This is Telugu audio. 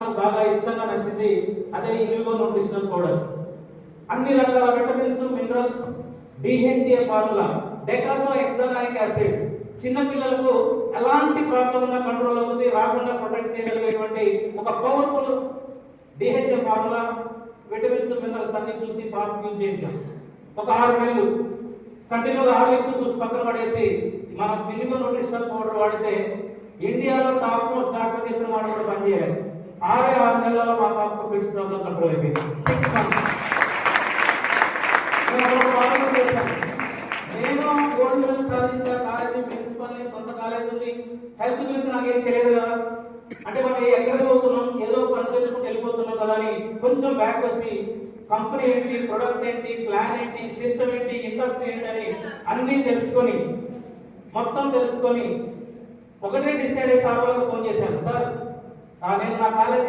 బాగా ఇష్టంగా నచ్చింది అదే ఇన్విగో న్యూట్రిషనల్ పౌడర్. అన్ని రకాల vitamins, minerals, DHA formula, docosahexaenoic acid చిన్న పిల్లలకు ఎలాంటి ప్రాబ్లం ఉన్నా కంట్రోల్ అవుతుంది, రాకుండా ప్రొటెక్ట్ చేయగలిగేటువంటి ఒక powerful DHA formula, vitamins, minerals అన్ని చూసి పాప యూజ్ చేయించాం. ఒక 6 నెలలు కంటిన్యూగా హార్లిక్స్ బూస్ట్ పక్కన పడేసి మన ఇన్విగో న్యూట్రిషనల్ పౌడర్ వాడితే ఇండియాలో టాప్ మోస్ట్ డాక్టర్ చెప్పిన మాట కూడా పనిచేయాలి. 6 నెలల్లో మా పాపకు ఫిట్స్ ప్రాబ్లం కంట్రోల్ అయిపోయింది. 6 months. నేను గోల్డ్ మెడల్ సాధించా, కాలేజీ ప్రిన్సిపల్, సొంత కాలేజ్ ఉంది, హెల్త్ గురించి నాకేం తెలియదు కదా, అంటే మనం ఎక్కడ పోతున్నాం, ఏదో పని చేసుకుంటూ వెళ్ళిపోతున్నాం కదా అని కొంచెం బ్యాక్ వచ్చి కంపెనీ ఏంటి, ప్రొడక్ట్ ఏంటి, ప్లాన్ ఏంటి, సిస్టమ్ ఏంటి, ఇండస్ట్రీ ఏంటి అని అన్ని తెలుసుకొని మొత్తం తెలుసుకొని ఒకటే డిసైడ్ అయ్యి సార్ వాళ్ళకి ఫోన్ చేశాను. సార్ నేను నా కాలేజీ